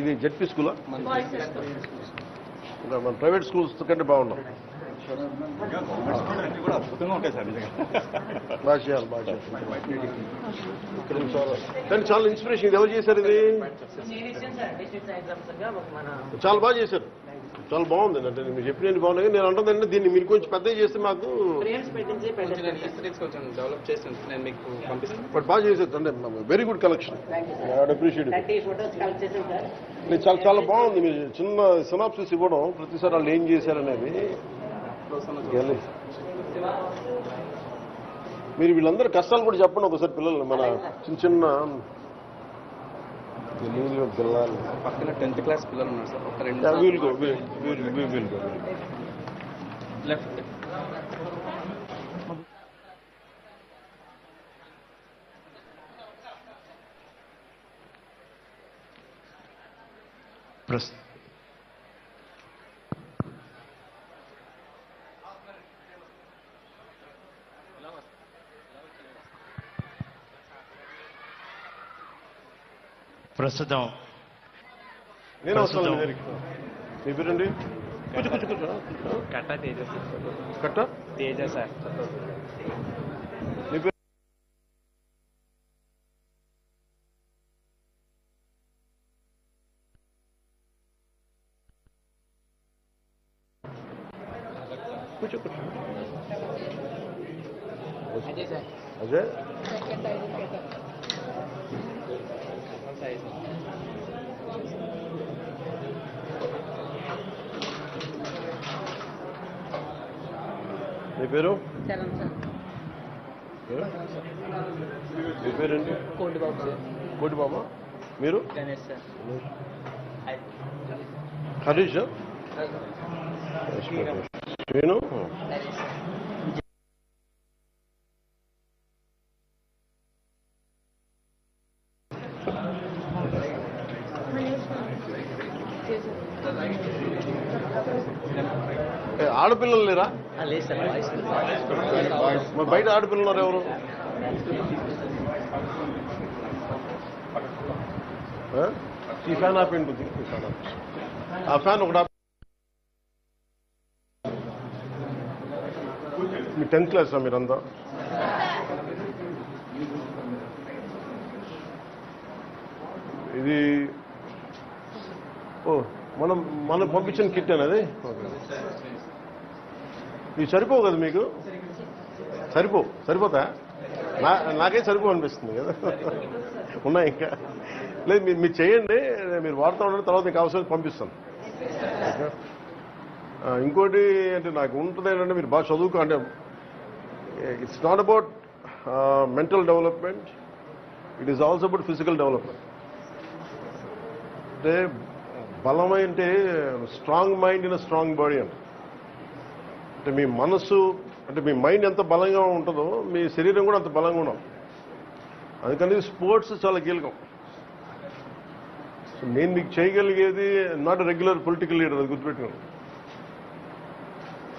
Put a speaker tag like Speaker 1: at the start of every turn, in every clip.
Speaker 1: ఇది జెడ్పీ స్కూలా మన ప్రైవేట్ స్కూల్స్ కంటే బాగున్నాం. బాగా చేయాలి కానీ చాలా ఇన్స్పిరేషన్. ఇది ఎవరు చేశారు? ఇది చాలా బాగా చేశారు, చాలా బాగుంది. అంటే మీరు చెప్పినవి బాగున్నాయి. నేను అంటుందంటే దీన్ని మీరు కొంచెం పెద్దగా చేస్తే మాకు బట్ బాగా చేశారు. అంటే వెరీ గుడ్ కలెక్షన్, అప్రిషియేట్. చాలా చాలా బాగుంది. మీరు చిన్న సినాప్సిస్ ఇవ్వడం ప్రతిసారి వాళ్ళు ఏం చేశారనేది. మీరు వీళ్ళందరూ కష్టాలు కూడా చెప్పండి ఒకసారి పిల్లలు. మన చిన్న చిన్న పిల్లలు
Speaker 2: పక్కన 10th క్లాస్ పిల్లలు ఉన్నారు సార్. ఒక రెండు లెఫ్ట్
Speaker 3: ప్రస్తుతం
Speaker 1: నేను వస్తాను. మీ పేరండి?
Speaker 2: కట్ట తేజ సార్.
Speaker 1: కట్ట
Speaker 2: తేజ సార్.
Speaker 1: మీ పేరు? కూర్చో కూర్చో. అజయ్ మీ పేరు? మీ పేరండి?
Speaker 2: కోటిబాబు సార్.
Speaker 1: కోటిబాబా. మీరు?
Speaker 2: గణేష్ సార్.
Speaker 1: హరీష్ నేను ఆడపిల్లలు లేరా? మరి బయట ఆడపిల్లలు ఉన్నారు ఎవరు? ఈ ఫ్యాన్ ఆపండి కొద్దిగా. ఆ ఫ్యాన్ ఒకటి. మీ 10th క్లాసా మీరంతా? ఇది మనం పంపించిన కిట్ అనేది. ఇవి సరిపోవు కదా మీకు? సరిపోతా? నాకే సరిపో అనిపిస్తుంది కదా. ఉన్నాయి ఇంకా లేదు. మీరు చేయండి, మీరు వాడుతూ ఉండండి. తర్వాత మీకు అవసరం పంపిస్తాను. ఇంకోటి అంటే నాకు ఉంటుంది ఏంటంటే మీరు బాగా చదువుకో. అంటే it's not about mental development, it is also about physical development. అంటే బలమైంటే strong mind in strong body అంటే మీ మనసు అంటే మీ మైండ్ ఎంత బలంగా ఉంటుందో మీ శరీరం కూడా అంత బలంగా ఉండాలి. అందుకని స్పోర్ట్స్ చాలా కీలకం. సో నేను మీకు చేయగలిగేది నాట్ రెగ్యులర్ పొలిటికల్ లీడర్, అది గుర్తుపెట్టుకోండి.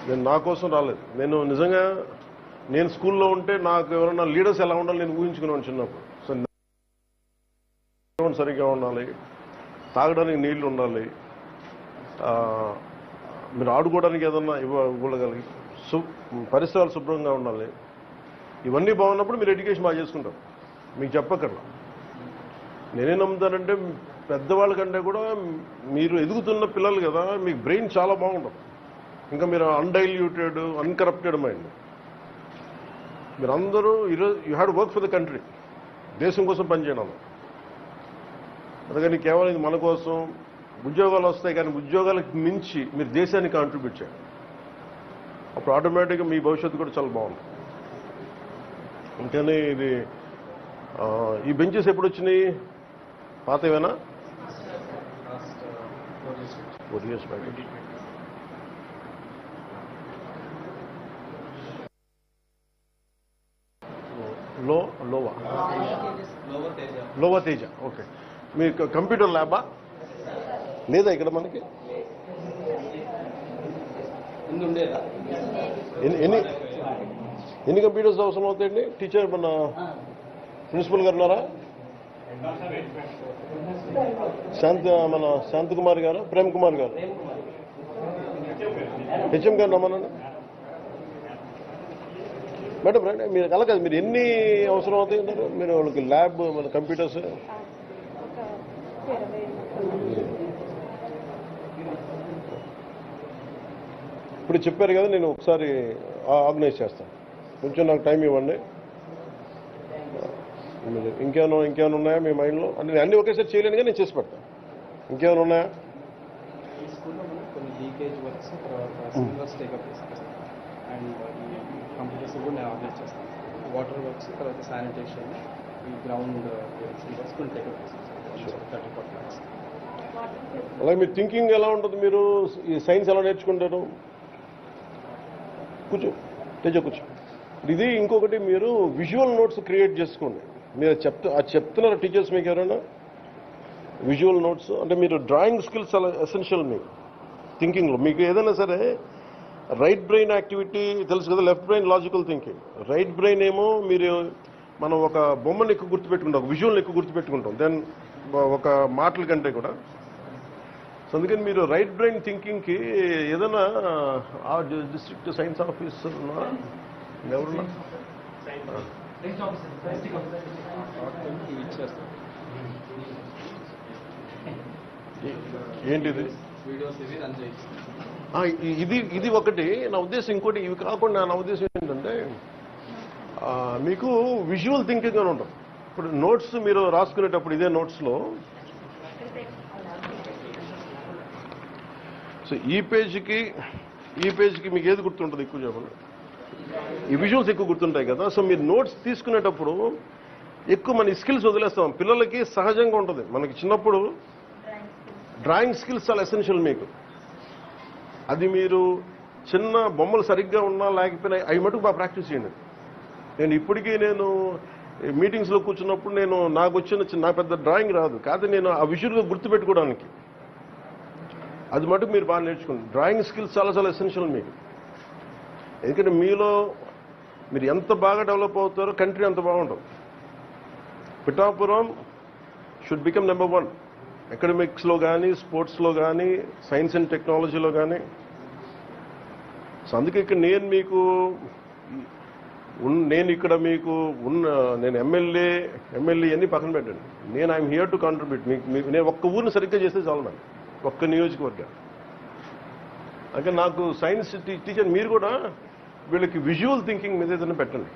Speaker 1: నేను నా కోసం రాలేదు. నేను నిజంగా నేను స్కూల్లో ఉంటే నాకు ఎవరైనా లీడర్స్ ఎలా ఉండాలి నేను ఊహించుకున్నాను చిన్నప్పుడు. సో సరిగ్గా ఉండాలి, తాగడానికి నీళ్లు ఉండాలి, మీరు ఆడుకోవడానికి ఏదన్నా ఇవ్వగలిగి పరిసరాలు శుభ్రంగా ఉండాలి. ఇవన్నీ బాగున్నప్పుడు మీరు ఎడ్యుకేషన్ బాగా చేసుకుంటారు. మీకు చెప్పక్కర్లా. నేనేం నమ్ముతానంటే పెద్దవాళ్ళ కంటే కూడా మీరు ఎదుగుతున్న పిల్లలు కదా, మీకు బ్రెయిన్ చాలా బాగుంటుంది. ఇంకా మీరు అన్డైల్యూటెడ్ అన్కరప్టెడ్ మైండ్. మీరందరూ ఈరోజు you have to work for the country. దేశం కోసం పనిచేయడం. అందుకని కేవలం ఇది మన కోసం ఉద్యోగాలు వస్తాయి, కానీ ఉద్యోగాలకు మించి మీరు దేశానికి కాంట్రిబ్యూట్ చేయాలి. అప్పుడు ఆటోమేటిక్గా మీ భవిష్యత్తు కూడా చాలా బాగుంది. ఇంకనే ఇది ఈ బెంచెస్ ఎప్పుడు వచ్చినాయి? పాతవేనా? 4 years back. లోవా తేజ. ఓకే. మీ కంప్యూటర్ ల్యాబా లేదా ఇక్కడ మనకి? ఎన్ని కంప్యూటర్స్ అవసరం అవుతాయండి? టీచర్ మన ప్రిన్సిపల్ గారు ఉన్నారా? మన శాంతకుమార్ గారు, ప్రేమ్ కుమార్ గారు, హెచ్ఎం గారు రమ్మనండి. మేడం రండి. మీరు అలా కాదు, మీరు ఎన్ని అవసరం అవుతాయి అంటారు? మీరు వాళ్ళకి ల్యాబ్, మన కంప్యూటర్స్ ఇప్పుడు చెప్పారు కదా, నేను ఒకసారి ఆర్గనైజ్ చేస్తాను. కొంచెం నాకు టైం ఇవ్వండి. ఇంకేమైనా ఉన్నాయా మీ మైండ్లో? అంటే అన్నీ ఒకేసారి చేయలేను కానీ నేను చేసి పెడతాను. ఇంకేమైనా ఉన్నాయా?
Speaker 2: ఈ స్కూల్లో మనం కొన్ని లీకేజ్ వర్క్స్, తర్వాత సిలబస్ టేకప్ చేస్తాం అండ్ ఈ కంప్యూటర్స్ కూడా నేను ఆర్గనైజ్ చేస్తాను. వాటర్ వర్క్స్, తర్వాత శానిటేషన్, ఈ గ్రౌండ్ సిలబస్ కొన్ని టేకప్ చేస్తాం. 34 క్లాస్.
Speaker 1: అలాగే మీ థింకింగ్ ఎలా ఉంటుంది? మీరు ఈ సైన్స్ ఎలా నేర్చుకుంటారు? కూర్చో తేజ, కూర్చో. ఇది ఇంకొకటి, మీరు విజువల్ నోట్స్ క్రియేట్ చేసుకోండి. మీరు చెప్తున్నారు టీచర్స్ మీకు ఎవరైనా విజువల్ నోట్స్? అంటే మీరు డ్రాయింగ్ స్కిల్స్ చాలా ఎసెన్షియల్ మీకు థింకింగ్లో. మీకు ఏదైనా సరే రైట్ బ్రెయిన్ యాక్టివిటీ తెలుసు కదా, left brain logical thinking. Right brain ఏమో మీరు మనం ఒక బొమ్మను ఎక్కువ గుర్తుపెట్టుకుంటాం, ఒక విజువల్ని ఎక్కువ గుర్తుపెట్టుకుంటాం దెన్ ఒక మాటల కంటే కూడా. సో అందుకని మీరు రైట్ బ్రెయిన్ థింకింగ్కి ఏదైనా డిస్ట్రిక్ట్ సైన్స్ ఆఫీసర్ ఉన్నారా? ఎవరున్నా? ఏంటిది? ఇది ఒకటి నా ఉద్దేశం. ఇంకోటి ఇవి కాకుండా నా ఉద్దేశం ఏంటంటే మీకు విజువల్ థింకింగ్ అని ఉంటుంది. ఇప్పుడు నోట్స్ మీరు రాసుకునేటప్పుడు ఇదే నోట్స్లో సో ఈ పేజీకి మీకు ఏది గుర్తుంటుంది ఎక్కువ చెప్పండి? ఈ విజువల్స్ ఎక్కువ గుర్తుంటాయి కదా. సో మీరు నోట్స్ తీసుకునేటప్పుడు ఎక్కువ మన స్కిల్స్ వదిలేస్తాం. పిల్లలకి సహజంగా ఉంటుంది. మనకి చిన్నప్పుడు డ్రాయింగ్ స్కిల్స్ చాలా ఎసెన్షియల్ మీకు. అది మీరు చిన్న బొమ్మలు సరిగ్గా ఉన్నా లేకపోయినా అవి మటుకు బాగా ప్రాక్టీస్ చేయండి. నేను ఇప్పటికీ మీటింగ్స్లో కూర్చున్నప్పుడు నాకు వచ్చిన నా పెద్ద డ్రాయింగ్ రాదు, కాదు నేను ఆ విజువల్గా గుర్తుపెట్టుకోవడానికి అది మటుకు మీరు బాగా నేర్చుకోండి. డ్రాయింగ్ స్కిల్స్ చాలా చాలా ఎసెన్షియల్ మీకు. ఎందుకంటే మీరు ఎంత బాగా డెవలప్ అవుతారో కంట్రీ అంత బాగుంటుంది. పిఠాపురం షుడ్ బికమ్ నెంబర్ 1 అకాడమిక్స్లో కానీ, స్పోర్ట్స్లో కానీ, సైన్స్ అండ్ టెక్నాలజీలో కానీ. సో అందుకే ఇక్కడ నేను ఎమ్మెల్యే అన్ని పక్కన పెట్టండి. I'm here to contribute. నేను ఒక్క ఊరిని సరిగ్గా చేస్తే చాలు నాకు, ఒక్క నియోజకవర్గం. అంటే నాకు సైన్స్ టీచర్ మీరు కూడా వీళ్ళకి విజువల్ థింకింగ్ మీద ఏదైనా పెట్టండి.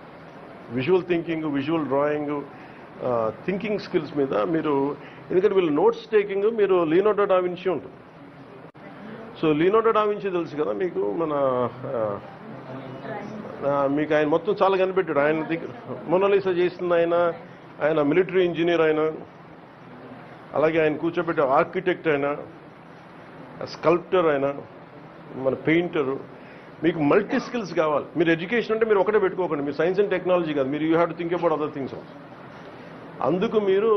Speaker 1: Visual thinking, visual drawing, thinking skills మీద మీరు. ఎందుకంటే వీళ్ళు నోట్స్ టేకింగ్ మీరు లియోనార్డో డా విన్సీ ఉంటుంది. సో లియోనార్డో డా విన్సీ తెలుసు కదా మీకు, మీకు ఆయన మొత్తం చాలా కనిపెట్టాడు. ఆయన దగ్గర మొనాలిసా చేసింది ఆయన మిలిటరీ ఇంజనీర్, అలాగే ఆయన కూర్చోబెట్టే ఆర్కిటెక్ట్, స్కల్ప్టర్, మన పెయింటరు. మీకు మల్టీ స్కిల్స్ కావాలి. మీరు ఎడ్యుకేషన్ అంటే మీరు ఒకటే పెట్టుకోకండి. మీరు సైన్స్ అండ్ టెక్నాలజీ కాదు, మీరు you have to think about other things. అందుకు మీరు